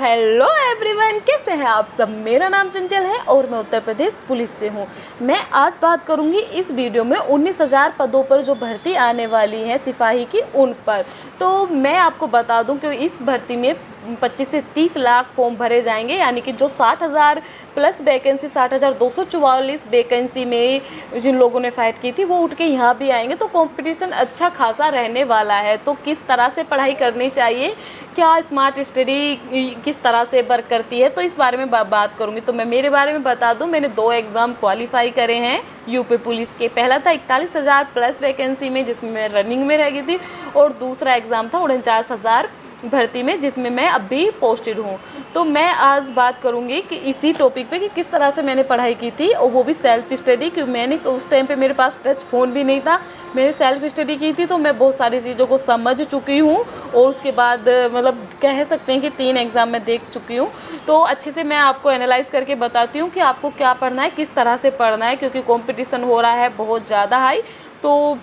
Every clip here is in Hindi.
हेलो एवरीवन, कैसे हैं आप सब। मेरा नाम चंचल है और मैं उत्तर प्रदेश पुलिस से हूँ। मैं आज बात करूँगी इस वीडियो में 19,000 पदों पर जो भर्ती आने वाली है सिपाही की, उन पर। तो मैं आपको बता दूं कि इस भर्ती में 25 से 30 लाख फॉर्म भरे जाएंगे, यानी कि जो 60,000 प्लस वैकेंसी 60,244 वैकेंसी में जिन लोगों ने फाइट की थी वो उठ के यहाँ भी आएंगे। तो कंपटीशन अच्छा खासा रहने वाला है। तो किस तरह से पढ़ाई करनी चाहिए, क्या स्मार्ट स्टडी किस तरह से वर्क करती है, तो इस बारे में बात करूंगी। तो मैं मेरे बारे में बता दूं, मैंने 2 एग्ज़ाम क्वालिफाई करे हैं यूपी पुलिस के। पहला था 41,000 प्लस वैकेंसी में, जिसमें मैं रनिंग में रह गई थी, और दूसरा एग्ज़ाम था 49,000 भर्ती में, जिसमें मैं अभी पोस्टेड हूँ। तो मैं आज बात करूँगी कि इसी टॉपिक पे कि किस तरह से मैंने पढ़ाई की थी, और वो भी सेल्फ स्टडी। क्योंकि मैंने उस टाइम पे मेरे पास टच फ़ोन भी नहीं था, मैंने सेल्फ स्टडी की थी। तो मैं बहुत सारी चीज़ों को समझ चुकी हूँ, और उसके बाद मतलब कह सकते हैं कि 3 एग्ज़ाम मैं देख चुकी हूँ। तो अच्छे से मैं आपको एनालाइज करके बताती हूँ कि आपको क्या पढ़ना है, किस तरह से पढ़ना है, क्योंकि कॉम्पिटिशन हो रहा है बहुत ज़्यादा हाई। तो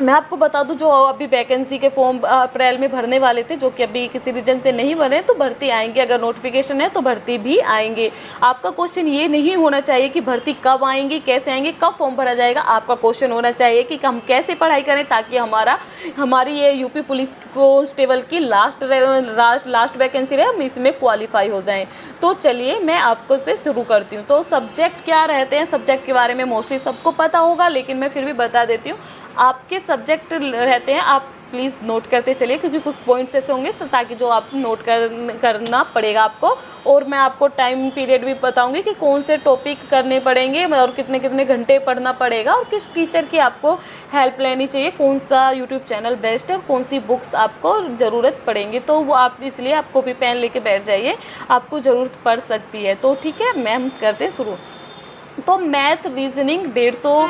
मैं आपको बता दूं, जो अभी वैकेंसी के फॉर्म अप्रैल में भरने वाले थे, जो कि अभी किसी रीजन से नहीं भरे, तो भर्ती आएंगे। अगर नोटिफिकेशन है तो भर्ती भी आएंगे। आपका क्वेश्चन ये नहीं होना चाहिए कि भर्ती कब आएंगी, कैसे आएंगे, कब फॉर्म भरा जाएगा। आपका क्वेश्चन होना चाहिए कि हम कैसे पढ़ाई करें ताकि हमारी ये यूपी पुलिस कांस्टेबल की लास्ट वैकेंसी रहे, हम इसमें क्वालिफाई हो जाएँ। तो चलिए मैं आपको से शुरू करती हूँ। तो सब्जेक्ट क्या रहते हैं, सब्जेक्ट के बारे में मोस्टली सबको पता होगा, लेकिन मैं फिर भी बता देती हूँ। आपके सब्जेक्ट रहते हैं, आप प्लीज़ नोट करते चलिए, क्योंकि कुछ पॉइंट्स ऐसे होंगे तो ताकि जो आप नोट करना पड़ेगा आपको। और मैं आपको टाइम पीरियड भी बताऊंगी कि कौन से टॉपिक करने पड़ेंगे और कितने कितने घंटे पढ़ना पड़ेगा, और किस टीचर की आपको हेल्प लेनी चाहिए, कौन सा यूट्यूब चैनल बेस्ट है, और कौन सी बुक्स आपको ज़रूरत पड़ेंगे। तो वो आप इसलिए आप कॉपी पेन लेके बैठ जाइए, आपको ज़रूरत पड़ सकती है। तो ठीक है, मैम करते हैं शुरू। तो मैथ रीजनिंग 150,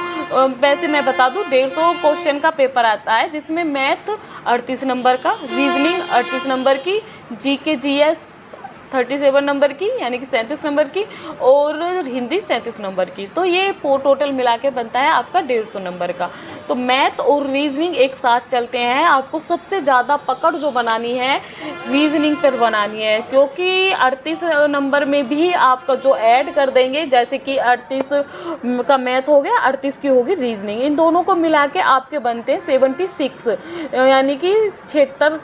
वैसे मैं बता दूं 150 क्वेश्चन का पेपर आता है, जिसमें मैथ 38 नंबर का, रीजनिंग 38 नंबर की, जीके जीएस 37 नंबर की यानी कि 37 नंबर की, और हिंदी 37 नंबर की। तो ये टोटल मिला के बनता है आपका 150 नंबर का। तो मैथ और रीजनिंग एक साथ चलते हैं। आपको सबसे ज़्यादा पकड़ जो बनानी है रीजनिंग पर बनानी है, क्योंकि 38 नंबर में भी आपका जो ऐड कर देंगे, जैसे कि 38 का मैथ हो गया, 38 की होगी रीजनिंग, इन दोनों को मिला के आपके बनते हैं 76, यानी कि 76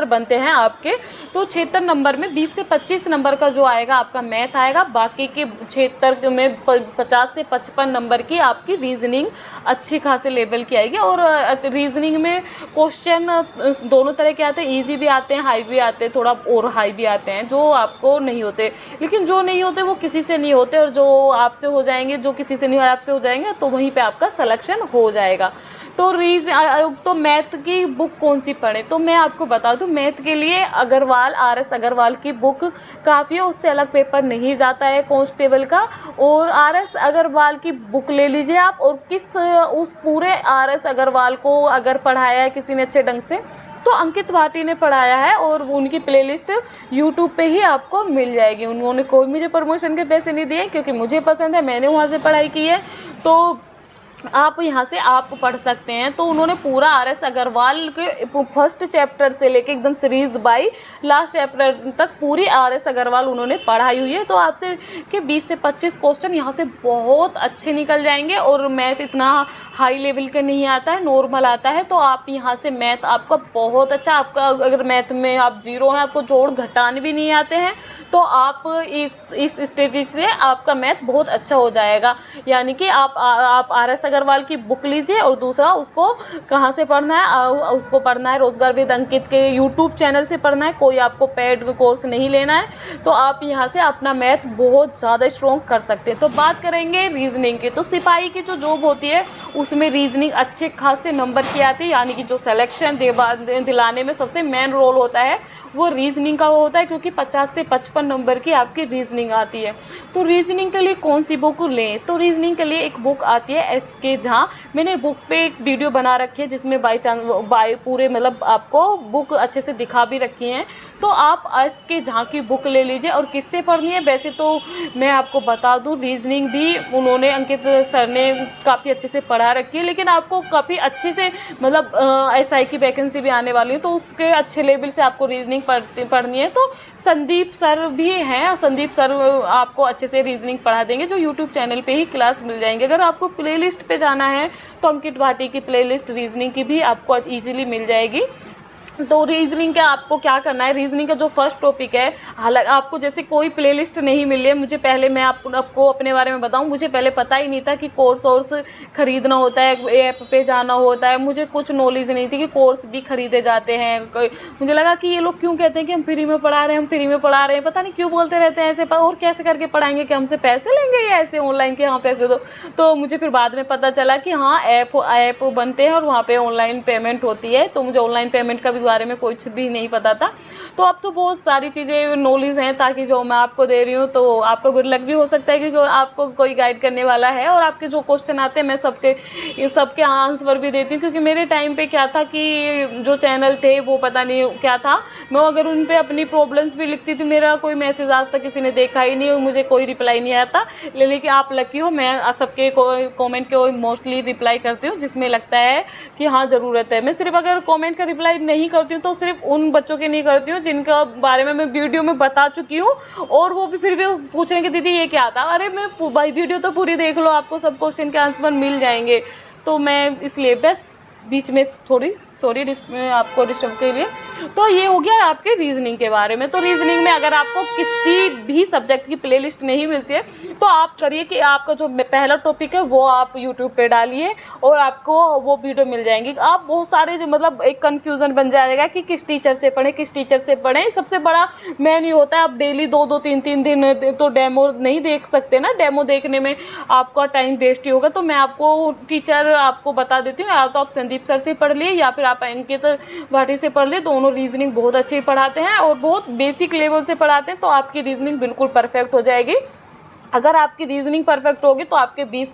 बनते हैं आपके। तो 76 नंबर में 20 से 25 नंबर का जो आएगा आपका मैथ आएगा, बाकी के 76 में 50 से 55 नंबर की आपकी रीजनिंग अच्छी खासे लेवल की आएगी। और रीजनिंग में क्वेश्चन दोनों तरह के आते हैं, ईजी भी आते हैं, हाई भी आते हैं, थोड़ा और हाई भी आते हैं, जो आपको नहीं होते। लेकिन जो नहीं होते वो किसी से नहीं होते, और जो आपसे हो जाएंगे, जो किसी से नहीं और आपसे हो जाएंगे, तो वहीं पर आपका सिलेक्शन हो जाएगा। तो मैथ की बुक कौन सी पढ़े, तो मैं आपको बता दूं, मैथ के लिए अग्रवाल, RS अग्रवाल की बुक काफ़ी है, उससे अलग पेपर नहीं जाता है कांस्टेबल का। और RS अग्रवाल की बुक ले लीजिए आप, और उस पूरे RS अग्रवाल को अगर पढ़ाया है किसी ने अच्छे ढंग से, तो अंकित भाटी ने पढ़ाया है, और उनकी प्लेलिस्ट यूट्यूब पे ही आपको मिल जाएगी। उन्होंने कोई मुझे प्रमोशन के पैसे नहीं दिए, क्योंकि मुझे पसंद है, मैंने वहाँ से पढ़ाई की है। तो आप यहाँ से आप पढ़ सकते हैं। तो उन्होंने पूरा RS अग्रवाल के फर्स्ट चैप्टर से लेके एकदम सीरीज बाई लास्ट चैप्टर तक पूरी RS अग्रवाल उन्होंने पढ़ाई हुई है। तो आपसे के 20 से 25 क्वेश्चन यहाँ से बहुत अच्छे निकल जाएंगे। और मैथ इतना हाई लेवल का नहीं आता है, नॉर्मल आता है। तो आप यहाँ से मैथ आपका बहुत अच्छा, आपका अगर मैथ में आप 0 हैं, आपको जोड़ घटाने भी नहीं आते हैं, तो आप इस स्ट्रेटजी से आपका मैथ बहुत अच्छा हो जाएगा। यानी कि आप RS अग्रवाल की बुक लीजिए, और दूसरा उसको कहाँ से पढ़ना है, उसको पढ़ना है रोजगार विद अंकित के यूट्यूब चैनल से पढ़ना है, कोई आपको पेड कोर्स नहीं लेना है। तो आप यहाँ से अपना मैथ बहुत ज़्यादा स्ट्रॉन्ग कर सकते हैं। तो बात करेंगे रीजनिंग की। तो सिपाही की जो जॉब होती है उसमें रीजनिंग अच्छे खासे नंबर की आती है, यानी कि जो सिलेक्शन दिलाने में सबसे मेन रोल होता है वो रीजनिंग का होता है, क्योंकि 50 से 55 नंबर की आपकी रीजनिंग आती है। तो रीजनिंग के लिए कौन सी बुक लें, तो रीजनिंग के लिए एक बुक आती है SK झा। मैंने बुक पे एक वीडियो बना रखी है, जिसमें बाय पूरे मतलब आपको बुक अच्छे से दिखा भी रखी हैं। तो आप SK झा की बुक ले लीजिए। और किससे पढ़नी है, वैसे तो मैं आपको बता दूं, रीजनिंग भी उन्होंने अंकित सर ने काफ़ी अच्छे से पढ़ा रखी है, लेकिन आपको काफ़ी अच्छे से मतलब SI की वैकेंसी भी आने वाली है, तो उसके अच्छे लेवल से आपको रीजनिंग रीजनिंग पढ़नी है तो संदीप सर भी हैं, संदीप सर आपको अच्छे से रीजनिंग पढ़ा देंगे, जो यूट्यूब चैनल पे ही क्लास मिल जाएंगे। अगर आपको प्लेलिस्ट पे जाना है तो अंकित भाटी की प्लेलिस्ट रीजनिंग की भी आपको ईजिली मिल जाएगी। तो रीजनिंग का आपको क्या करना है, रीजनिंग का जो फर्स्ट टॉपिक है, हालांकि आपको जैसे कोई प्लेलिस्ट नहीं मिली है, मुझे पहले मैं आपको अपने बारे में बताऊं, मुझे पहले पता ही नहीं था कि कोर्स ख़रीदना होता है, ऐप पे जाना होता है, मुझे कुछ नॉलेज नहीं थी कि कोर्स भी ख़रीदे जाते हैं। मुझे लगा कि ये लोग क्यों कहते हैं कि हम फ्री में पढ़ा रहे हैं, हम फ्री में पढ़ा रहे हैं, पता नहीं क्यों बोलते रहते हैं ऐसे, और कैसे करके पढ़ाएंगे, कि हमसे पैसे लेंगे या ऐसे ऑनलाइन के हाँ पैसे दो। तो मुझे फिर बाद में पता चला कि हाँ ऐप बनते हैं और वहाँ पर ऑनलाइन पेमेंट होती है। तो मुझे ऑनलाइन पेमेंट का भी बारे में कुछ भी नहीं पता था। तो अब तो बहुत सारी चीज़ें नॉलेज हैं, ताकि जो मैं आपको दे रही हूँ तो आपको गुड लक भी हो सकता है, क्योंकि आपको कोई गाइड करने वाला है। और आपके जो क्वेश्चन आते हैं मैं सबके आंसर भी देती हूँ, क्योंकि मेरे टाइम पे क्या था कि जो चैनल थे वो पता नहीं क्या था, मैं अगर उन पे अपनी प्रॉब्लम्स भी लिखती थी, मेरा कोई मैसेज आज तक किसी ने देखा ही नहीं, मुझे कोई रिप्लाई नहीं आता। लेकिन आप लकी हो, मैं सबके कॉमेंट के मोस्टली रिप्लाई करती हूँ, जिसमें लगता है कि हाँ ज़रूरत है। मैं सिर्फ अगर कॉमेंट का रिप्लाई नहीं करती हूँ तो सिर्फ उन बच्चों के नहीं करती हूँ जिनका बारे में मैं वीडियो में बता चुकी हूँ, और वो भी फिर भी पूछ रहे हैं कि दीदी ये क्या था। अरे मैं भाई वीडियो तो पूरी देख लो, आपको सब क्वेश्चन के आंसर मिल जाएंगे। तो मैं इसलिए बस बीच में थोड़ी सॉरी आपको डिस्टर्ब के लिए। तो ये हो गया आपके रीजनिंग के बारे में। तो रीजनिंग में अगर आपको किसी भी सब्जेक्ट की प्लेलिस्ट नहीं मिलती है तो आप करिए कि आपका जो पहला टॉपिक है वो आप यूट्यूब पे डालिए और आपको वो वीडियो मिल जाएंगी। आप बहुत सारे जो मतलब एक कन्फ्यूज़न बन जाएगा कि किस टीचर से पढ़ें, किस टीचर से पढ़ें। सबसे बड़ा मेन ये होता है आप डेली 2-2 3-3 दिन तो डेमो नहीं देख सकते ना, डेमो देखने में आपका टाइम वेस्ट ही होगा। तो मैं आपको टीचर आपको बता देती हूँ, या तो आप संदीप सर से पढ़ लिए या फिर आप अंकित भाटी से पढ़ लिए। दोनों रीजनिंग बहुत अच्छी पढ़ाते हैं और बहुत बेसिक लेवल से पढ़ाते हैं, तो आपकी रीजनिंग बिल्कुल परफेक्ट हो जाएगी। अगर आपकी रीजनिंग परफेक्ट होगी तो आपके 50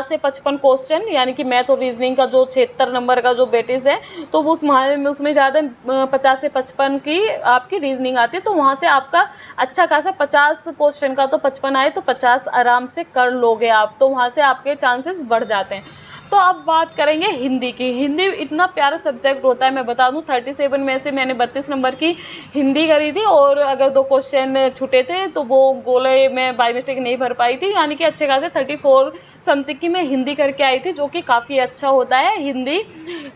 से 55 क्वेश्चन, यानी कि मैथ और रीजनिंग का जो 76 नंबर का जो बेटिस है तो वो उसमें ज़्यादा 50 से 55 की आपकी रीजनिंग आती है। तो वहाँ से आपका अच्छा खासा 50 क्वेश्चन का तो 55 आए तो 50 आराम से कर लोगे आप, तो वहाँ से आपके चांसेस बढ़ जाते हैं। तो अब बात करेंगे हिंदी की। हिंदी इतना प्यारा सब्जेक्ट होता है, मैं बता दूं 37 में से मैंने 32 नंबर की हिंदी करी थी, और अगर 2 क्वेश्चन छूटे थे तो वो गोले मैं बाय मिस्टेक नहीं भर पाई थी, यानी कि अच्छे खासे 34 समथिंग की मैं हिंदी करके आई थी, जो कि काफ़ी अच्छा होता है।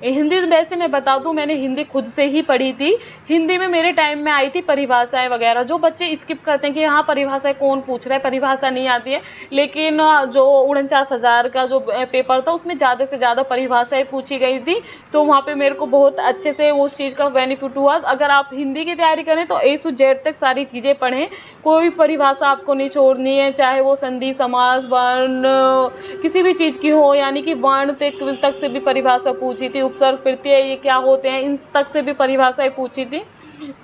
हिंदी वैसे मैं बता दूं मैंने हिंदी खुद से ही पढ़ी थी। हिंदी में मेरे टाइम में आई थी परिभाषाएं वगैरह। जो बच्चे स्किप करते हैं कि हाँ परिभाषाएं कौन पूछ रहा है, परिभाषा नहीं आती है, लेकिन जो 49,000 का जो पेपर था उसमें ज़्यादा से ज़्यादा परिभाषाएं पूछी गई थी, तो वहाँ पे मेरे को बहुत अच्छे से उस चीज़ का बेनिफिट हुआ। अगर आप हिंदी की तैयारी करें तो A से Z तक सारी चीज़ें पढ़ें, कोई परिभाषा आपको नहीं छोड़नी है, चाहे वो संधि समास वर्ण किसी भी चीज़ की हो, यानी कि वर्ण तक से भी परिभाषा पूछी थी, उपसर्ग प्रत्यय ये क्या होते हैं इन तक से भी परिभाषाएं पूछी थी।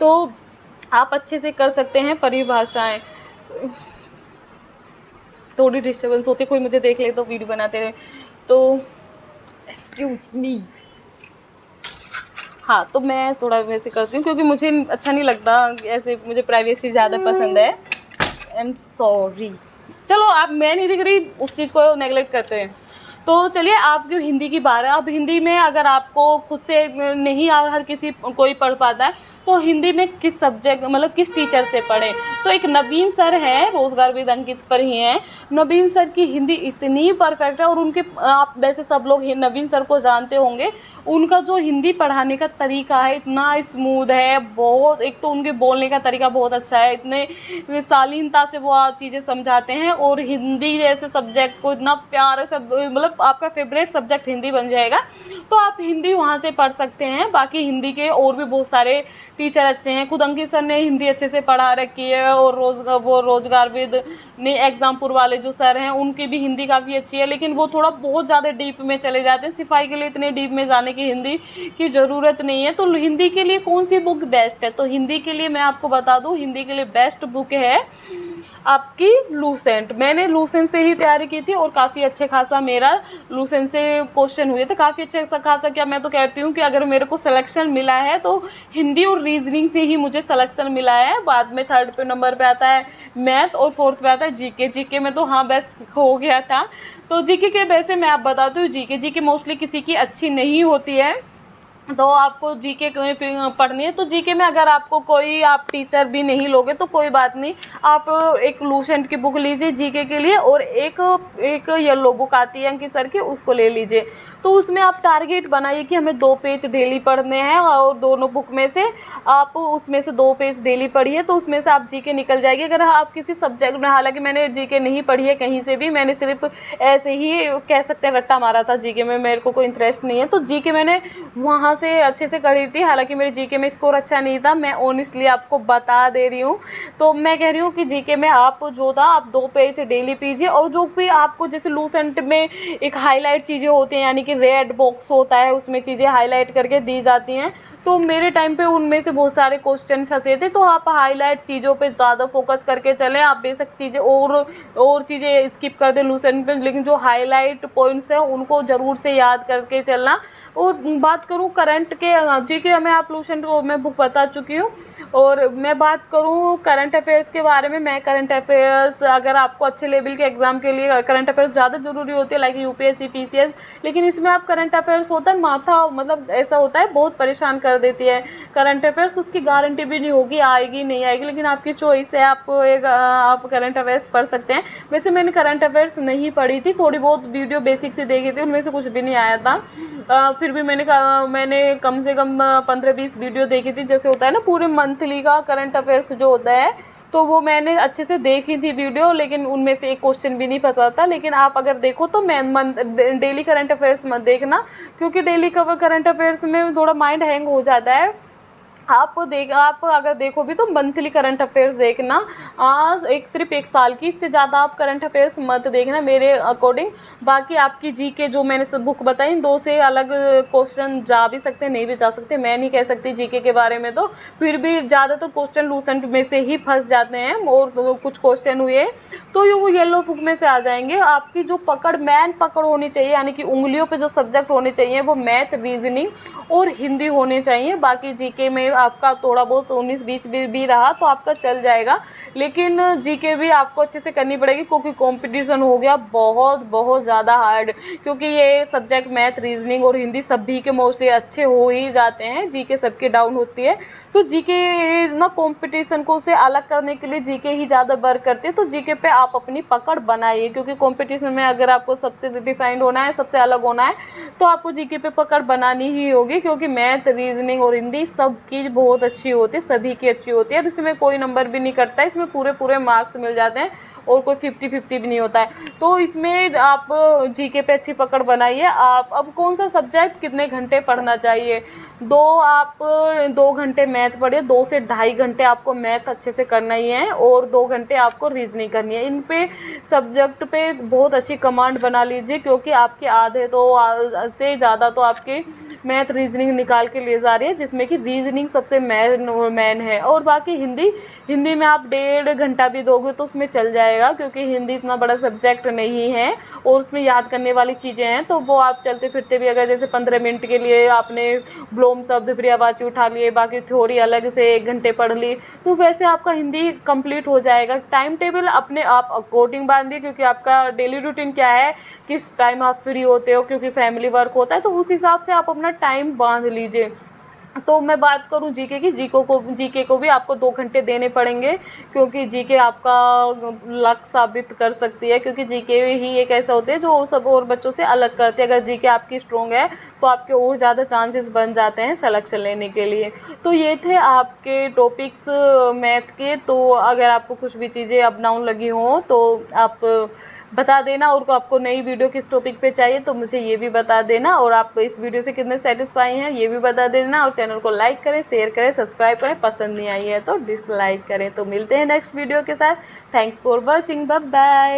तो आप अच्छे से कर सकते हैं परिभाषाएं। थोड़ी डिस्टर्बेंस होती है, कोई मुझे देख ले तो वीडियो बनाते रहे तो एक्सक्यूज मी। हाँ तो मैं थोड़ा वैसे करती हूँ क्योंकि मुझे अच्छा नहीं लगता ऐसे, मुझे प्राइवेसी ज़्यादा पसंद है। I am sorry. चलो आप मैं नहीं दिख रही उस चीज़ को नेगलेक्ट करते हैं। तो चलिए आपकी हिंदी की बात है। अब हिंदी में अगर आपको खुद से नहीं हर किसी कोई पढ़ पाता है तो हिंदी में किस सब्जेक्ट मतलब किस टीचर से पढ़ें। तो एक नवीन सर है, रोजगार विद अंकित पर ही हैं। नवीन सर की हिंदी इतनी परफेक्ट है, और उनके आप वैसे सब लोग नवीन सर को जानते होंगे। उनका जो हिंदी पढ़ाने का तरीका है इतना स्मूथ है, बहुत। एक तो उनके बोलने का तरीका बहुत अच्छा है, इतने शालीनता से वो चीज़ें समझाते हैं, और हिंदी जैसे सब्जेक्ट को इतना प्यार सब मतलब आपका फेवरेट सब्जेक्ट हिंदी बन जाएगा। तो आप हिंदी वहाँ से पढ़ सकते हैं। बाकी हिंदी के और भी बहुत सारे टीचर अच्छे हैं, खुद अंकित सर ने हिंदी अच्छे से पढ़ा रखी है, और रोजगार विद ने एग्जामपुर वाले जो सर हैं उनकी भी हिंदी काफ़ी अच्छी है, लेकिन वो थोड़ा बहुत ज़्यादा डीप में चले जाते हैं। सिपाही के लिए इतने डीप में जाने की हिंदी की ज़रूरत नहीं है। तो हिंदी के लिए कौन सी बुक बेस्ट है, तो हिंदी के लिए मैं आपको बता दूँ, हिंदी के लिए बेस्ट बुक है आपकी लूसेंट। मैंने लूसेंट से ही तैयारी की थी और काफ़ी अच्छे खासा मेरा लूसेंट से क्वेश्चन हुए थे, काफ़ी अच्छे खासा। क्या मैं तो कहती हूँ कि अगर मेरे को सिलेक्शन मिला है तो हिंदी और रीजनिंग से ही मुझे सिलेक्शन मिला है। बाद में 3rd नंबर पे आता है मैथ और 4th पे आता है जीके। जीके में तो हाँ बेस्ट हो गया था। तो जीके के वैसे मैं आप बताती हूँ, जीके मोस्टली किसी की अच्छी नहीं होती है, तो आपको जीके पढ़नी है, तो जीके में अगर आपको कोई आप टीचर भी नहीं लोगे तो कोई बात नहीं, आप एक लूसेंट की बुक लीजिए जीके के लिए, और एक येलो बुक आती है अंकित सर की, उसको ले लीजिए। तो उसमें आप टारगेट बनाइए कि हमें 2 पेज डेली पढ़ने हैं, और दोनों बुक में से आप उसमें से 2 पेज डेली पढ़िए, तो उसमें से आप जीके निकल जाएगी। अगर आप किसी सब्जेक्ट में, हालांकि मैंने जीके नहीं पढ़ी है कहीं से भी, मैंने सिर्फ ऐसे ही कह सकते हैं रट्टा मारा था जीके में, मेरे को कोई इंटरेस्ट नहीं है, तो जीके मैंने वहाँ से अच्छे से करी थी। हालांकि मेरे जीके में स्कोर अच्छा नहीं था, मैं ऑनेस्टली आपको बता दे रही हूँ। तो मैं कह रही हूँ कि जीके में आप जो था आप 2 पेज डेली पीजिए, और जो भी आपको जैसे लूसेंट में एक हाईलाइट चीज़ें होती हैं, यानी कि रेड बॉक्स होता है, उसमें चीज़ें हाईलाइट करके दी जाती हैं, तो मेरे टाइम पे उनमें से बहुत सारे क्वेश्चन फंसे थे, तो आप हाईलाइट चीज़ों पे ज़्यादा फोकस करके चलें। आप बेसिक चीज़ें और चीज़ें स्किप कर दें लूसेंट पे, लेकिन जो हाईलाइट पॉइंट्स हैं उनको ज़रूर से याद करके चलना। और बात करूँ करंट के, जीके में आप लूसेंट को मैं बुक बता चुकी हूँ, और मैं बात करूँ करंट अफेयर्स के बारे में। मैं करंट अफेयर्स, अगर आपको अच्छे लेवल के एग्ज़ाम के लिए करंट अफेयर्स ज़्यादा ज़रूरी होती है, लाइक यूपीएससी पीसीएस, लेकिन इसमें आप करंट अफेयर्स होता है माथा, मतलब ऐसा होता है बहुत परेशान कर देती है करंट अफेयर्स, उसकी गारंटी भी नहीं होगी आएगी नहीं आएगी, लेकिन आपकी चॉइस है, आप करंट अफेयर्स पढ़ सकते हैं। वैसे मैंने करंट अफेयर्स नहीं पढ़ी थी, थोड़ी बहुत वीडियो बेसिक से देखी थी, उनमें से कुछ भी नहीं आया था। फिर भी मैंने कम से कम 15-20 वीडियो देखी थी, जैसे होता है ना पूरे मंथली का करंट अफेयर्स जो होता है, तो वो मैंने अच्छे से देखी थी वीडियो, लेकिन उनमें से एक क्वेश्चन भी नहीं पता था। लेकिन आप अगर देखो तो डेली करंट अफेयर्स मत देखना, क्योंकि डेली करंट अफेयर्स में थोड़ा माइंड हैंग हो जाता है। आप अगर देखो भी तो मंथली करंट अफेयर्स देखना, सिर्फ 1 साल की, इससे ज़्यादा आप करंट अफेयर्स मत देखना मेरे अकॉर्डिंग। बाकी आपकी जीके जो मैंने सब बुक बताई, 2 से अलग क्वेश्चन जा भी सकते नहीं भी जा सकते, मैं नहीं कह सकती जीके के बारे में, तो फिर भी ज़्यादातर क्वेश्चन लूसेंट में से ही फंस जाते हैं, और कुछ क्वेश्चन हुए तो ये वो येलो बुक में से आ जाएंगे। आपकी जो मैन पकड़ होनी चाहिए, यानी कि उंगलियों पे जो सब्जेक्ट होने चाहिए वो मैथ, रीजनिंग और हिंदी होने चाहिए। बाकी जीके में आपका थोड़ा बहुत 19-20 भी रहा तो आपका चल जाएगा, लेकिन जीके भी आपको अच्छे से करनी पड़ेगी, क्योंकि कंपटीशन हो गया बहुत बहुत ज़्यादा हार्ड, क्योंकि ये सब्जेक्ट मैथ, रीजनिंग और हिंदी सभी के मोस्टली अच्छे हो ही जाते हैं, जीके सबके डाउन होती है। तो जीके ना कंपटीशन को से अलग करने के लिए जीके ही ज़्यादा वर्क करती है, तो जीके पे आप अपनी पकड़ बनाइए, क्योंकि कंपटीशन में अगर आपको सबसे डिफाइंड होना है, सबसे अलग होना है, तो आपको जीके पे पकड़ बनानी ही होगी, क्योंकि मैथ, रीजनिंग और हिंदी सबकी बहुत अच्छी होती है, सभी की अच्छी होती है, और इसमें कोई नंबर भी नहीं कटता है, इसमें पूरे मार्क्स मिल जाते हैं, और कोई 50-50 भी नहीं होता है। तो इसमें आप जीके पे अच्छी पकड़ बनाइए। आप अब कौन सा सब्जेक्ट कितने घंटे पढ़ना चाहिए, आप 2 घंटे मैथ पढ़िए, 2 से ढाई घंटे आपको मैथ अच्छे से करना ही है, और 2 घंटे आपको रीजनिंग करनी है। इन पे सब्जेक्ट पे बहुत अच्छी कमांड बना लीजिए, क्योंकि आपके आधे तो से ज़्यादा तो आपके मैथ रीजनिंग निकाल के ले जा रही है, जिसमें कि रीजनिंग सबसे मैन है। और बाकी हिंदी में आप 1.5 घंटा भी दोगे तो उसमें चल जाएगा, क्योंकि हिंदी इतना बड़ा सब्जेक्ट नहीं है, और उसमें याद करने वाली चीज़ें हैं, तो वो आप चलते फिरते भी, अगर जैसे 15 मिनट के लिए आपने ब्लोम शब्द पर्यायवाची उठा लिए, बाकी थ्योरी अलग से 1 घंटे पढ़ ली, तो वैसे आपका हिंदी कंप्लीट हो जाएगा। टाइम टेबल अपने आप अकॉर्डिंग बांधिए, क्योंकि आपका डेली रूटीन क्या है, किस टाइम आप फ्री होते हो, क्योंकि फैमिली वर्क होता है, तो उस हिसाब से आप अपना टाइम बांध लीजिए। तो मैं बात करूं जीके की, जीके को भी आपको 2 घंटे देने पड़ेंगे, क्योंकि जीके आपका लक साबित कर सकती है, क्योंकि जीके ही एक ऐसा होते हैं जो सब और बच्चों से अलग करते हैं। अगर जीके आपकी स्ट्रॉन्ग है तो आपके और ज़्यादा चांसेस बन जाते हैं सिलेक्शन लेने के लिए। तो ये थे आपके टॉपिक्स मैथ के। तो अगर आपको कुछ भी चीज़ें अप डाउन लगी हों तो आप बता देना, और आपको नई वीडियो किस टॉपिक पे चाहिए तो मुझे ये भी बता देना, और आप इस वीडियो से कितने सेटिस्फाई हैं ये भी बता देना, और चैनल को लाइक करें, शेयर करें, सब्सक्राइब करें, पसंद नहीं आई है तो डिसलाइक करें। तो मिलते हैं नेक्स्ट वीडियो के साथ। Thanks for watching, bye bye.